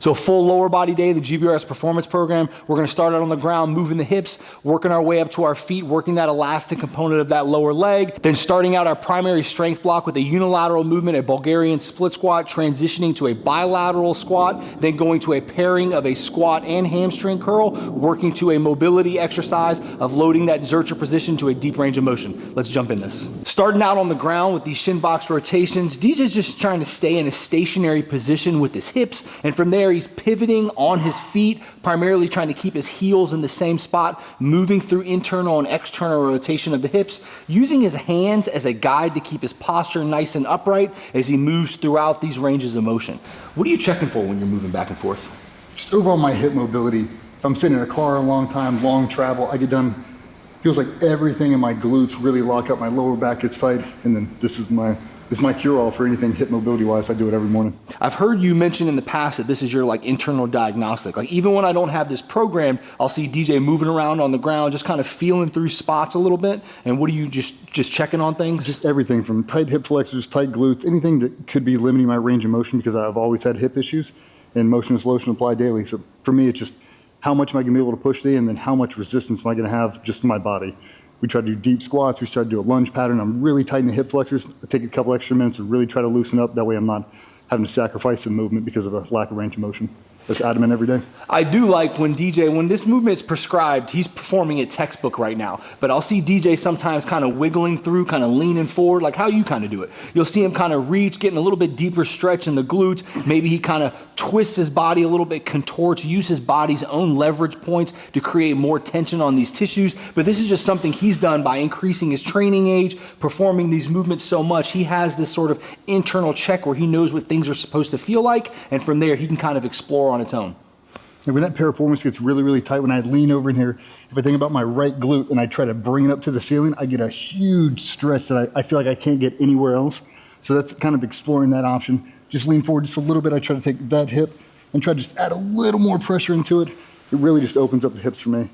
So full lower body day, the GBRS performance program, we're gonna start out on the ground, moving the hips, working our way up to our feet, working that elastic component of that lower leg, then starting out our primary strength block with a unilateral movement, a Bulgarian split squat, transitioning to a bilateral squat, then going to a pairing of a squat and hamstring curl, working to a mobility exercise of loading that Zercher position to a deep range of motion. Let's jump in this. Starting out on the ground with these shin box rotations, DJ's just trying to stay in a stationary position with his hips, and from there he's pivoting on his feet, primarily trying to keep his heels in the same spot, moving through internal and external rotation of the hips, using his hands as a guide to keep his posture nice and upright as he moves throughout these ranges of motion. What are you checking for when you're moving back and forth? Just overall my hip mobility. If I'm sitting in a car a long time, long travel, I get done, feels like everything in my glutes really lock up, my lower back gets tight, and then this is my cure-all for anything hip mobility-wise. I do it every morning. I've heard you mention in the past that this is your like internal diagnostic. Like even when I don't have this program, I'll see DJ moving around on the ground, just kind of feeling through spots a little bit. And what are you just checking on things? Just everything from tight hip flexors, tight glutes, anything that could be limiting my range of motion because I've always had hip issues, and motionless lotion applied daily. So for me, it's just how much am I gonna be able to push today, and then how much resistance am I gonna have just in my body. We try to do deep squats. We try to do a lunge pattern. I'm really tightening the hip flexors. I take a couple extra minutes and really try to loosen up. That way I'm not having to sacrifice some movement because of a lack of range of motion. That's adamant every day. I do like when this movement is prescribed, he's performing it textbook right now, but I'll see DJ sometimes kind of wiggling through, kind of leaning forward, like how you kind of do it. You'll see him kind of reach, getting a little bit deeper stretch in the glutes. Maybe he kind of twists his body a little bit, contorts, use his body's own leverage points to create more tension on these tissues. But this is just something he's done by increasing his training age, performing these movements so much. He has this sort of internal check where he knows what things are supposed to feel like, and from there he can kind of explore on its own. And when that piriformis gets really, really tight, when I lean over in here, if I think about my right glute and I try to bring it up to the ceiling, I get a huge stretch that I feel like I can't get anywhere else. So that's kind of exploring that option. Just lean forward just a little bit. I try to take that hip and try to just add a little more pressure into it. It really just opens up the hips for me.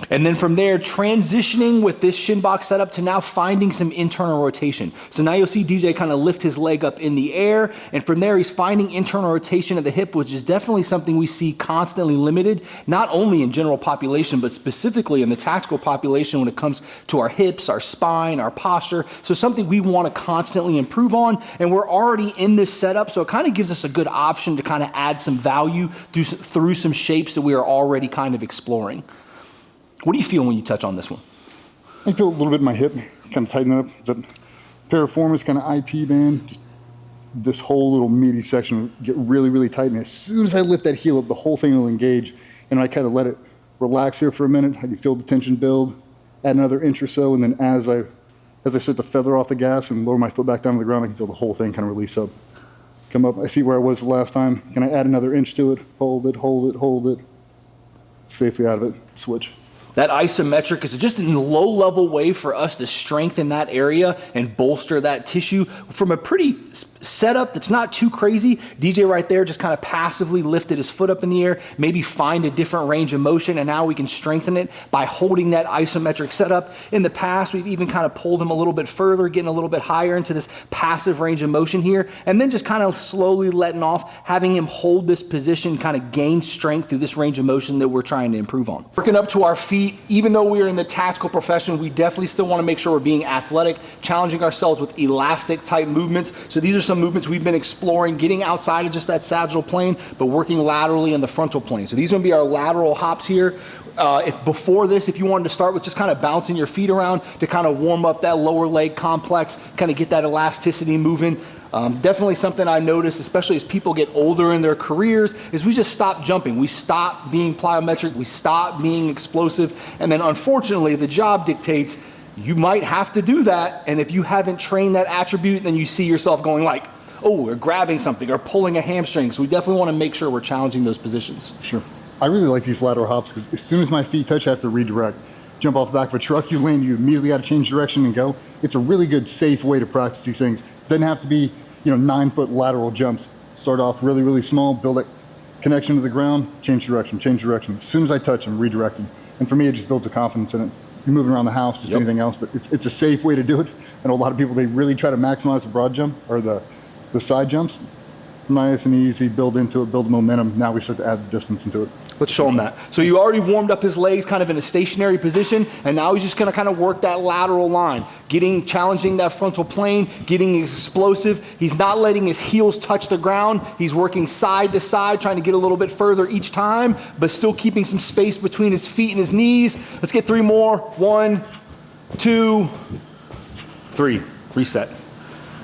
And then from there, transitioning with this shin box setup to now finding some internal rotation. So now you'll see DJ kind of lift his leg up in the air, and from there he's finding internal rotation of the hip, which is definitely something we see constantly limited, not only in general population, but specifically in the tactical population when it comes to our hips, our spine, our posture. So something we want to constantly improve on, and we're already in this setup, so it kind of gives us a good option to kind of add some value through some shapes that we are already kind of exploring. What do you feel when you touch on this one? I feel a little bit in my hip, kind of tighten up. It's a piriformis, kind of IT band. Just this whole little meaty section will get really, really tight. And as soon as I lift that heel up, the whole thing will engage. And I kind of let it relax here for a minute. I can feel the tension build, add another inch or so. And then as I start to feather off the gas and lower my foot back down to the ground, I can feel the whole thing kind of release up. Come up, I see where I was the last time. Can I add another inch to it? Hold it, hold it, hold it. Safely out of it, switch. That isometric is just a low-level way for us to strengthen that area and bolster that tissue from a pretty setup that's not too crazy. DJ right there just kind of passively lifted his foot up in the air, maybe find a different range of motion, and now we can strengthen it by holding that isometric setup. In the past, we've even kind of pulled him a little bit further, getting a little bit higher into this passive range of motion here, and then just kind of slowly letting off, having him hold this position, kind of gain strength through this range of motion that we're trying to improve on. Working up to our feet, even though we are in the tactical profession, we definitely still want to make sure we're being athletic, challenging ourselves with elastic type movements. So these are some movements we've been exploring, getting outside of just that sagittal plane, but working laterally in the frontal plane. So these are going to be our lateral hops here. Before this, if you wanted to start with just kind of bouncing your feet around to kind of warm up that lower leg complex, kind of get that elasticity moving. Definitely something I noticed, especially as people get older in their careers, is we just stop jumping. We stop being plyometric, we stop being explosive, and then unfortunately the job dictates you might have to do that, and if you haven't trained that attribute, then you see yourself going like, oh, we're grabbing something or pulling a hamstring. So we definitely want to make sure we're challenging those positions. Sure. I really like these lateral hops because as soon as my feet touch, I have to redirect. Jump off the back of a truck, you land, you immediately got to change direction and go. It's a really good, safe way to practice these things. Doesn't have to be, 9-foot lateral jumps. Start off really, really small, build a connection to the ground, change direction, change direction. As soon as I touch them, redirect them. And for me, it just builds a confidence in it. You're moving around the house, just anything else, but it's a safe way to do it. I know a lot of people, they really try to maximize the broad jump or the side jumps. nice and easy, build into it, build momentum. Now we start to add the distance into it. Let's show him that. So you already warmed up his legs kind of in a stationary position, and now he's just gonna kind of work that lateral line, challenging that frontal plane, getting explosive. He's not letting his heels touch the ground. He's working side to side, trying to get a little bit further each time, but still keeping some space between his feet and his knees. Let's get 3 more. 1, 2, 3. Reset.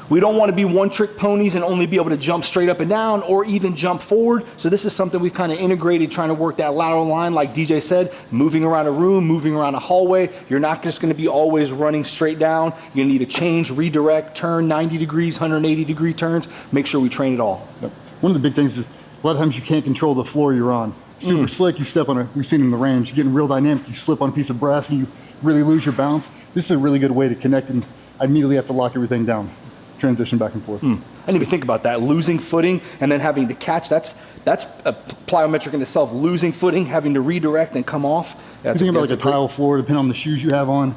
We don't want to be one-trick ponies and only be able to jump straight up and down or even jump forward. So this is something we've kind of integrated, trying to work that lateral line, like DJ said, moving around a room, moving around a hallway. You're not just going to be always running straight down. You're going to need to change, redirect, turn 90 degrees, 180-degree turns. Make sure we train it all. Yep. One of the big things is a lot of times you can't control the floor you're on. Super slick, you step on we've seen it in the range, you're getting real dynamic, you slip on a piece of brass and you really lose your balance. This is a really good way to connect, and I immediately have to lock everything down. Transition back and forth. I didn't even think about that. Losing footing and then having to catch. That's a plyometric in itself. Losing footing, having to redirect and come off. That's think about like a tile floor, depending on the shoes you have on.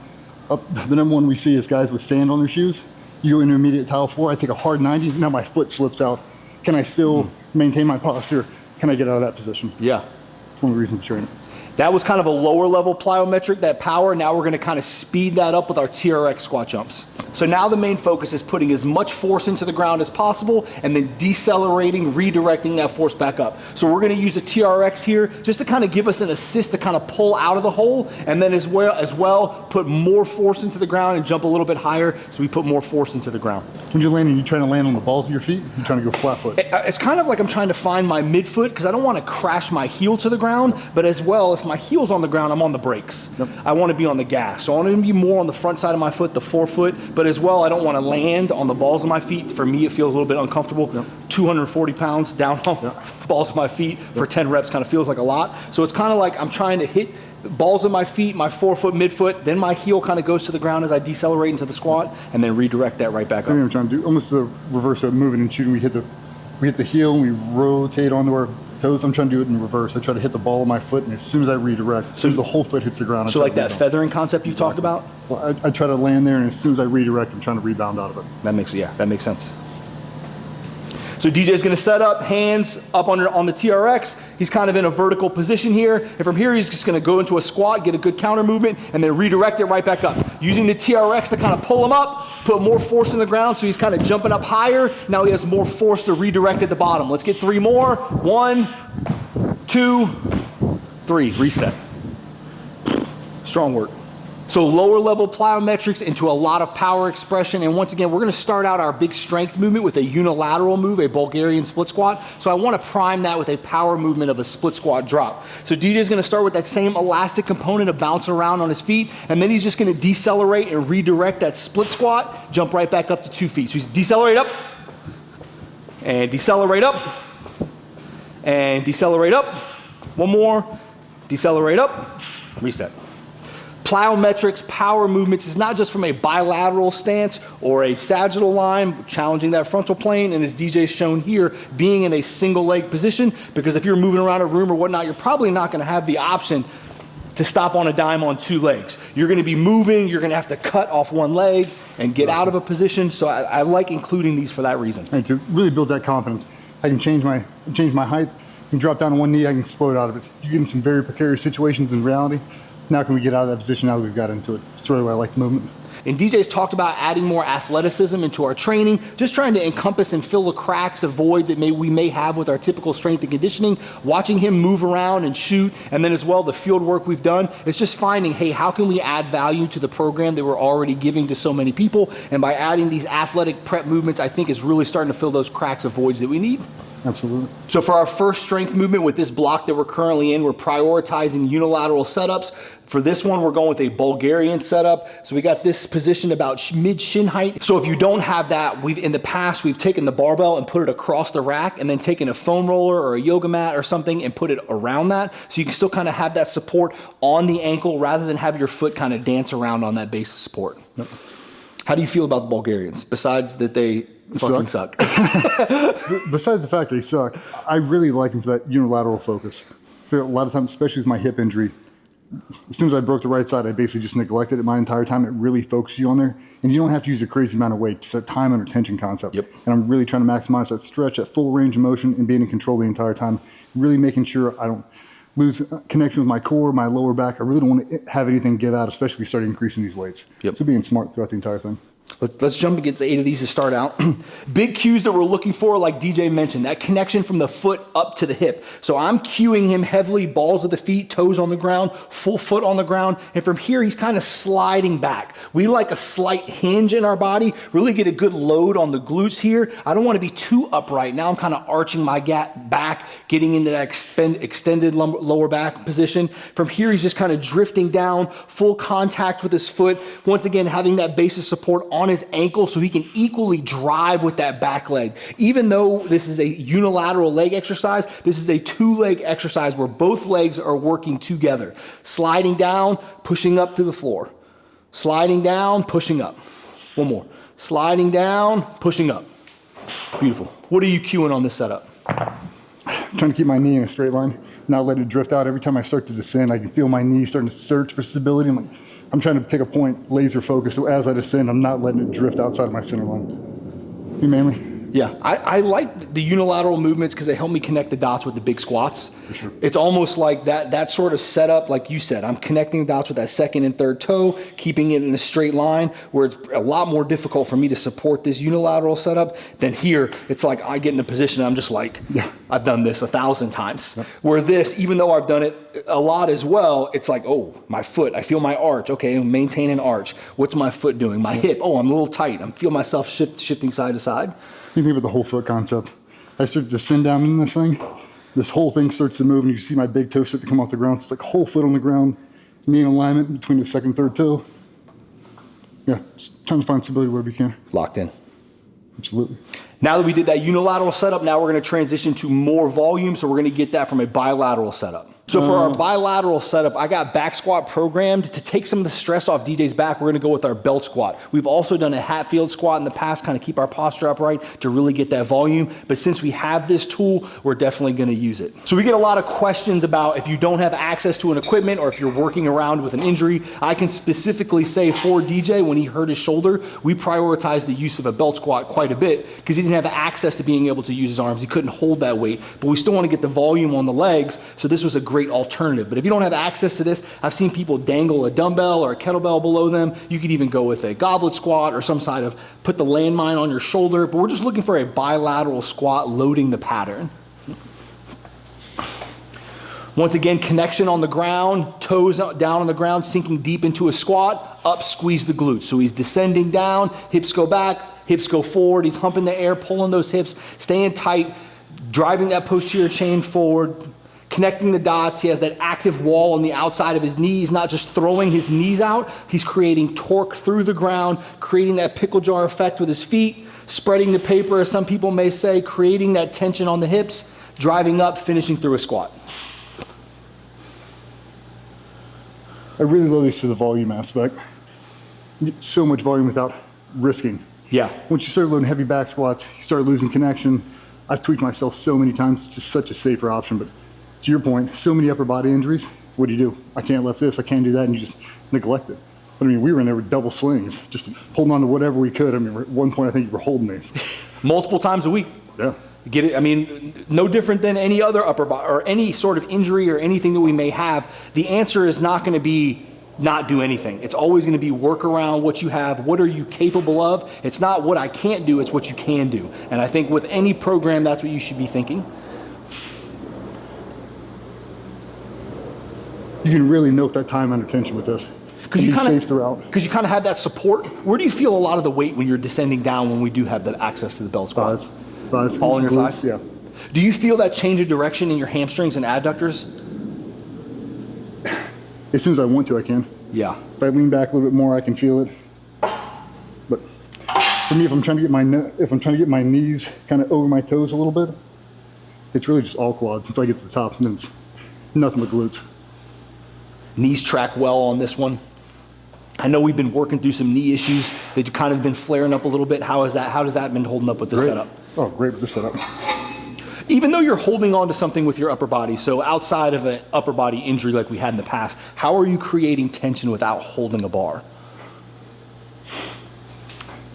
The number one we see is guys with sand on their shoes. You go into intermediate tile floor, I take a hard 90, now my foot slips out. Can I still maintain my posture? Can I get out of that position? Yeah. It's one of the reasons for training. That was kind of a lower level plyometric, that power. Now we're going to kind of speed that up with our TRX squat jumps. So now the main focus is putting as much force into the ground as possible and then decelerating, redirecting that force back up. So we're going to use a TRX here just to kind of give us an assist to kind of pull out of the hole, and then as well put more force into the ground and jump a little bit higher, so we put more force into the ground. When you're landing, you trying to land on the balls of your feet? You're trying to go flat foot? It's kind of like I'm trying to find my midfoot, because I don't want to crash my heel to the ground, but as well, if my heel's on the ground, I'm on the brakes. Yep. I want to be on the gas. So I want to be more on the front side of my foot, the forefoot, but as well, I don't want to land on the balls of my feet. For me, it feels a little bit uncomfortable. Yep. 240 pounds down on balls of my feet for 10 reps kind of feels like a lot. So it's kind of like I'm trying to hit the balls of my feet, my forefoot, midfoot, then my heel kind of goes to the ground as I decelerate into the squat, and then redirect that right back up. I'm trying to do almost the reverse of moving and shooting. We hit the heel and we rotate onto our toes. I'm trying to do it in reverse. I try to hit the ball of my foot, and as soon as I redirect, as soon as the whole foot hits the ground. So like that feathering concept you've talked about? Well, I try to land there, and as soon as I redirect, I'm trying to rebound out of it. That makes sense. So DJ's gonna set up, hands up on the TRX. He's kind of in a vertical position here. And from here, he's just gonna go into a squat, get a good counter movement, and then redirect it right back up. Using the TRX to kind of pull him up, put more force in the ground, so he's kind of jumping up higher. Now he has more force to redirect at the bottom. Let's get 3 more. 1, 2, 3, reset. Strong work. So lower level plyometrics into a lot of power expression. And once again, we're gonna start out our big strength movement with a unilateral move, a Bulgarian split squat. So I wanna prime that with a power movement of a split squat drop. So DJ's gonna start with that same elastic component of bouncing around on his feet, and then he's just gonna decelerate and redirect that split squat, jump right back up to 2 feet. So he's decelerate up, and decelerate up, and decelerate up. One more, decelerate up, reset. Plyometrics, power movements, is not just from a bilateral stance or a sagittal line, challenging that frontal plane, and as DJ's shown here, being in a single leg position, because if you're moving around a room or whatnot, you're probably not gonna have the option to stop on a dime on 2 legs. You're gonna be moving, you're gonna have to cut off 1 leg and get out of a position, so I like including these for that reason. And to really build that confidence, I can change my height, I can drop down on 1 knee, I can explode out of it. You get in some very precarious situations in reality. Now can we get out of that position now that we've got into it? It's really why I like the movement. And DJ's talked about adding more athleticism into our training, just trying to encompass and fill the cracks of voids that we may have with our typical strength and conditioning. Watching him move around and shoot, and then as well the field work we've done, it's just finding, hey, how can we add value to the program that we're already giving to so many people? And by adding these athletic prep movements, I think is really starting to fill those cracks of voids that we need. Absolutely. So for our first strength movement with this block that we're currently in, we're prioritizing unilateral setups. For this one, we're going with a Bulgarian setup. So we got this position about mid shin height. So if you don't have that, in the past, we've taken the barbell and put it across the rack, and then taken a foam roller or a yoga mat or something and put it around that. So you can still kind of have that support on the ankle rather than have your foot kind of dance around on that base of support. Yep. How do you feel about the Bulgarians, besides that they fucking suck? Besides the fact they suck, I really like them for that unilateral focus. I feel a lot of times, especially with my hip injury, as soon as I broke the right side, I basically just neglected it my entire time. It really focuses you on there. And you don't have to use a crazy amount of weight. It's that time under tension concept. Yep. And I'm really trying to maximize that stretch, that full range of motion, and being in control the entire time. Really making sure I don't lose connection with my core, my lower back. I really don't want to have anything give out, especially if we start increasing these weights. Yep. So being smart throughout the entire thing. Let's jump and get to 8 of these to start out. Big cues that we're looking for, like DJ mentioned, that connection from the foot up to the hip. So I'm cueing him heavily, balls of the feet, toes on the ground, full foot on the ground. And from here, he's kind of sliding back. We like a slight hinge in our body, really get a good load on the glutes here. I don't want to be too upright. Now I'm kind of arching my back, getting into that extended lower back position. From here, he's just kind of drifting down, full contact with his foot. Once again, having that base of support on his ankle so he can equally drive with that back leg. Even though this is a unilateral leg exercise, this is a 2-leg exercise where both legs are working together. Sliding down, pushing up to the floor. Sliding down, pushing up. One more. Sliding down, pushing up. Beautiful. What are you cueing on this setup? Trying to keep my knee in a straight line, not let it drift out. Every time I start to descend, I can feel my knee starting to search for stability. I'm trying to pick a point, laser focus, so as I descend, I'm not letting it drift outside of my center line. You mainly? Yeah, I like the unilateral movements because they help me connect the dots with the big squats. For sure. It's almost like that sort of setup, like you said, I'm connecting dots with that second and third toe, keeping it in a straight line, where it's a lot more difficult for me to support this unilateral setup than here. It's like I get in a position, I'm just like, yeah, I've done this 1,000 times. Yep. Where this, even though I've done it a lot as well, it's like, oh, my foot, I feel my arch. Okay, maintain an arch. What's my foot doing? My hip, oh, I'm a little tight. I feel myself shifting side to side. You think about the whole foot concept. I start to descend down in this thing. This whole thing starts to move, and you see my big toe start to come off the ground. It's like whole foot on the ground, knee in alignment between the second and third toe. Yeah, just trying to find stability wherever you can. Locked in. Absolutely. Now that we did that unilateral setup, now we're going to transition to more volume, so we're going to get that from a bilateral setup. So for our bilateral setup, I got back squat programmed to take some of the stress off DJ's back. We're going to go with our belt squat. We've also done a Hatfield squat in the past, kind of keep our posture upright to really get that volume. But since we have this tool, we're definitely going to use it. So we get a lot of questions about if you don't have access to an equipment or if you're working around with an injury. I can specifically say for DJ, when he hurt his shoulder, we prioritized the use of a belt squat quite a bit because he didn't have access to being able to use his arms. He couldn't hold that weight, but we still want to get the volume on the legs. So this was a great alternative. But if you don't have access to this, I've seen people dangle a dumbbell or a kettlebell below them. You could even go with a goblet squat or some side of put the landmine on your shoulder, but we're just looking for a bilateral squat loading the pattern. Once again, connection on the ground, toes down on the ground, sinking deep into a squat, up, squeeze the glutes. So he's descending down, hips go back, hips go forward, he's humping the air, pulling those hips, staying tight, driving that posterior chain forward, connecting the dots. He has that active wall on the outside of his knees, not just throwing his knees out, he's creating torque through the ground, creating that pickle jar effect with his feet, spreading the paper, as some people may say, creating that tension on the hips, driving up, finishing through a squat. I really love these for the volume aspect. You get so much volume without risking. Yeah. Once you start loading heavy back squats, you start losing connection. I've tweaked myself so many times. It's just such a safer option. But to your point, so many upper body injuries. What do? I can't lift this, I can't do that, and you just neglect it. But I mean, we were in there with double slings, just holding on to whatever we could. I mean, at one point, I think you were holding these. Multiple times a week. Yeah. Get it? I mean, no different than any other upper body or any sort of injury or anything that we may have. The answer is not going to be not do anything. It's always going to be work around what you have. What are you capable of? It's not what I can't do, it's what you can do. And I think with any program, that's what you should be thinking. You can really milk that time under tension with this. Because you safe throughout. Because you kind of have that support. Where do you feel a lot of the weight when you're descending down when we do have the access to the belt squat? Thighs. All in your thighs? Yeah. Do you feel that change of direction in your hamstrings and adductors? As soon as I want to, I can. Yeah. If I lean back a little bit more, I can feel it. But for me, if I'm trying to get my knees kind of over my toes a little bit, it's really just all quads until I get to the top, and then it's nothing but glutes. Knees track well on this one. I know we've been working through some knee issues that have kind of been flaring up a little bit. How has that been holding up with this setup? Oh, great with this setup. Even though you're holding on to something with your upper body, so outside of an upper body injury like we had in the past, how are you creating tension without holding a bar?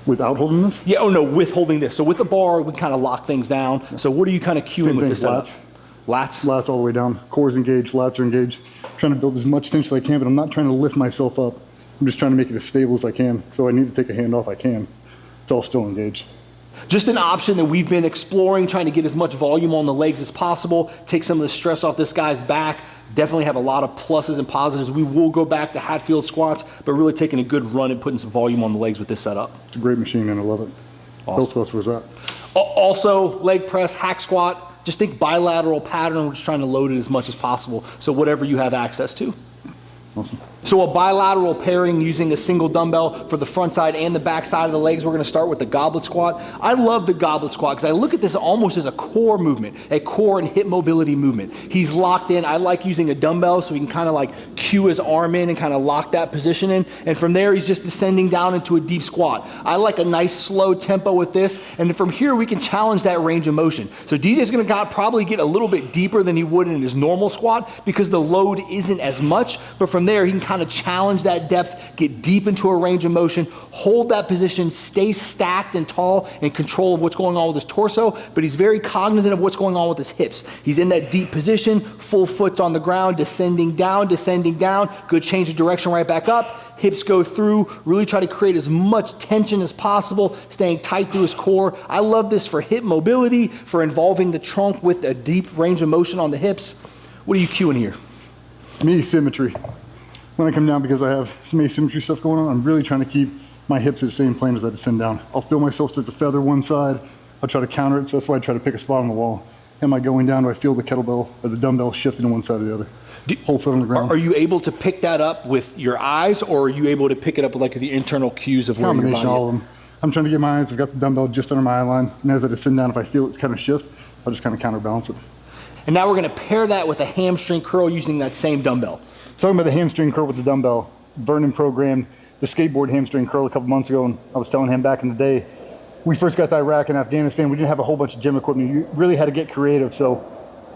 Without holding this? Yeah, oh no, with holding this. So with the bar, we kind of lock things down. So what are you kind of cueing with this setup? Lats? Lats all the way down. Core's engaged, lats are engaged. I'm trying to build as much tension as I can, but I'm not trying to lift myself up. I'm just trying to make it as stable as I can. So I need to take a hand off, I can. It's all still engaged. Just an option that we've been exploring, trying to get as much volume on the legs as possible, take some of the stress off this guy's back. Definitely have a lot of pluses and positives. We will go back to Hatfield squats, but really taking a good run and putting some volume on the legs with this setup. It's a great machine, and I love it. Awesome. Bill squats was that. Also, leg press, hack squat, just think bilateral pattern. We're just trying to load it as much as possible. So whatever you have access to. Awesome. So a bilateral pairing using a single dumbbell for the front side and the back side of the legs. We're going to start with the goblet squat. I love the goblet squat because I look at this almost as a core movement, a core and hip mobility movement. He's locked in. I like using a dumbbell so he can kind of like cue his arm in and kind of lock that position in. And from there, he's just descending down into a deep squat. I like a nice slow tempo with this. And then from here, we can challenge that range of motion. So DJ's going to probably get a little bit deeper than he would in his normal squat because the load isn't as much. But from there, he can kind of challenge that depth, get deep into a range of motion, hold that position, stay stacked and tall, in control of what's going on with his torso, but he's very cognizant of what's going on with his hips. He's in that deep position, full foot's on the ground, descending down, good change of direction right back up, hips go through, really try to create as much tension as possible, staying tight through his core. I love this for hip mobility, for involving the trunk with a deep range of motion on the hips. What are you cueing here? Me, symmetry. When I come down, because I have some asymmetry stuff going on, I'm really trying to keep my hips at the same plane as I descend down. I'll feel myself start to feather one side. I'll try to counter it, so that's why I try to pick a spot on the wall. Am I going down? Do I feel the kettlebell or the dumbbell shifting to one side or the other? Whole foot on the ground. Are you able to pick that up with your eyes, or are you able to pick it up with like the internal cues of where your body is? Combination, all of them. I'm trying to get my eyes. I've got the dumbbell just under my eye line, and as I descend down, if I feel it kind of shift, I'll just kind of counterbalance it. And now we're going to pair that with a hamstring curl using that same dumbbell. Talking about the hamstring curl with the dumbbell, Vernon programmed the skateboard hamstring curl a couple months ago, and I was telling him back in the day, we first got to Iraq and Afghanistan, we didn't have a whole bunch of gym equipment. You really had to get creative. So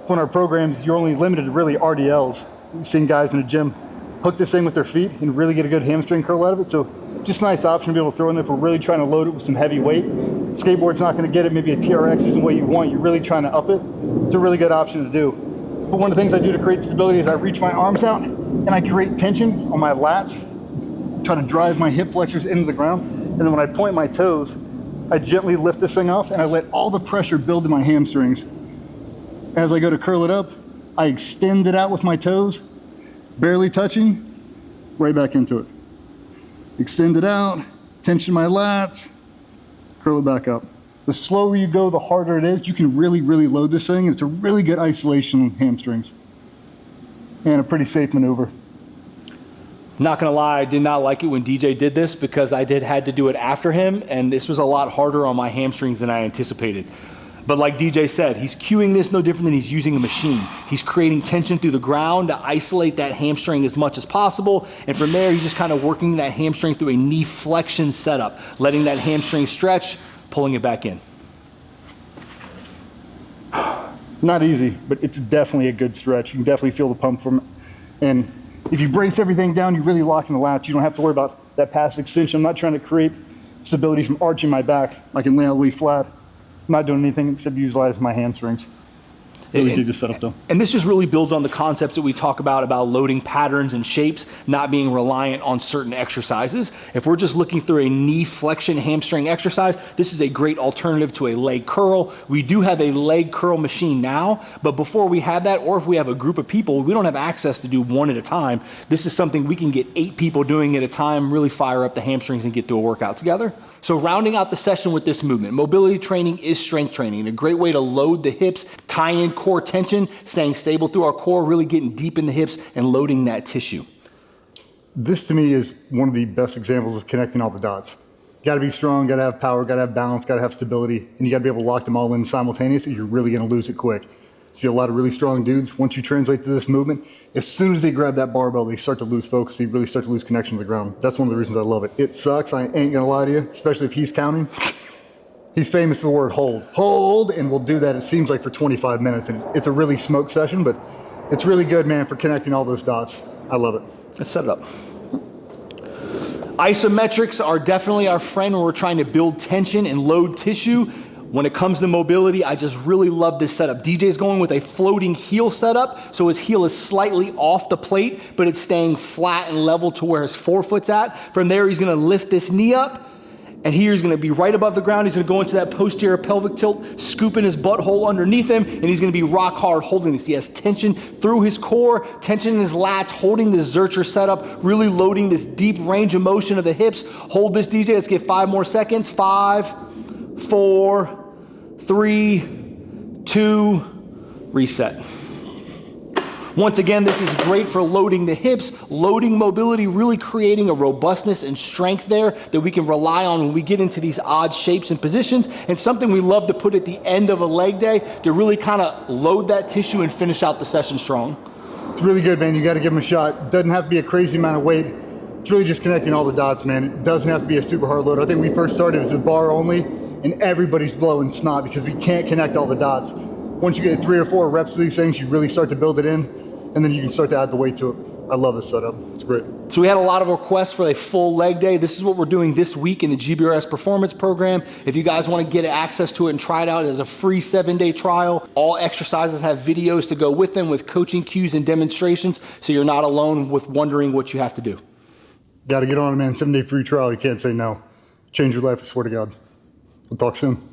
when our programs, you're only limited to really RDLs. You've seen guys in the gym hook this thing with their feet and really get a good hamstring curl out of it. So just a nice option to be able to throw in if we're really trying to load it with some heavy weight. Skateboard's not going to get it. Maybe a TRX isn't what you want. You're really trying to up it. It's a really good option to do. But one of the things I do to create stability is I reach my arms out and I create tension on my lats, try to drive my hip flexors into the ground. And then when I point my toes, I gently lift this thing off and I let all the pressure build to my hamstrings. As I go to curl it up, I extend it out with my toes, barely touching, right back into it. Extend it out, tension my lats, curl it back up. The slower you go, the harder it is. You can really, really load this thing. It's a really good isolation on hamstrings and a pretty safe maneuver. Not gonna lie, I did not like it when DJ did this because I had to do it after him, and this was a lot harder on my hamstrings than I anticipated. But like DJ said, he's cueing this no different than he's using a machine. He's creating tension through the ground to isolate that hamstring as much as possible, and from there he's just kind of working that hamstring through a knee flexion setup, letting that hamstring stretch, pulling it back in. Not easy, but it's definitely a good stretch. You can definitely feel the pump from it. And if you brace everything down, you really lock in the lats. You don't have to worry about that passive extension. I'm not trying to create stability from arching my back. I can lay all the way flat. I'm not doing anything except utilize my hamstrings. Really do just set up though. And this just really builds on the concepts that we talk about loading patterns and shapes, not being reliant on certain exercises. If we're just looking through a knee flexion hamstring exercise, this is a great alternative to a leg curl. We do have a leg curl machine now, but before we had that, or if we have a group of people, we don't have access to do one at a time. This is something we can get 8 people doing at a time, really fire up the hamstrings and get through a workout together. So rounding out the session with this movement, mobility training is strength training, a great way to load the hips, tie in core tension, staying stable through our core, really getting deep in the hips and loading that tissue. This to me is one of the best examples of connecting all the dots. Got to be strong, got to have power, got to have balance, got to have stability, and you got to be able to lock them all in simultaneously. You're really going to lose it quick. See a lot of really strong dudes, once you translate to this movement, as soon as they grab that barbell, they start to lose focus. They really start to lose connection to the ground. That's one of the reasons I love it. It sucks, I ain't going to lie to you, especially if he's counting. He's famous for the word hold. Hold, and we'll do that, it seems like, for 25 minutes. And it's a really smoked session, but it's really good, man, for connecting all those dots. I love it. Let's set it up. Isometrics are definitely our friend when we're trying to build tension and load tissue. When it comes to mobility, I just really love this setup. DJ's going with a floating heel setup, so his heel is slightly off the plate, but it's staying flat and level to where his forefoot's at. From there, he's gonna lift this knee up, and here he's gonna be right above the ground. He's gonna go into that posterior pelvic tilt, scooping his butthole underneath him, and he's gonna be rock hard holding this. He has tension through his core, tension in his lats, holding this Zercher setup, really loading this deep range of motion of the hips. Hold this, DJ, let's get 5 more seconds. 5, 4, 3, 2, reset. Once again, this is great for loading the hips, loading mobility, really creating a robustness and strength there that we can rely on when we get into these odd shapes and positions, and something we love to put at the end of a leg day to really kind of load that tissue and finish out the session strong. It's really good, man. You got to give him a shot. Doesn't have to be a crazy amount of weight. It's really just connecting all the dots, man. It doesn't have to be a super hard load. I think when we first started, it was a bar only, and everybody's blowing snot because we can't connect all the dots. Once you get 3 or 4 reps of these things, you really start to build it in, and then you can start to add the weight to it. I love this setup. It's great. So we had a lot of requests for a full leg day. This is what we're doing this week in the GBRS Performance Program. If you guys want to get access to it and try it out as a free 7-day trial, all exercises have videos to go with them with coaching cues and demonstrations, so you're not alone with wondering what you have to do. Got to get on it, man. 7-day free trial. You can't say no. Change your life, I swear to God. We'll talk soon.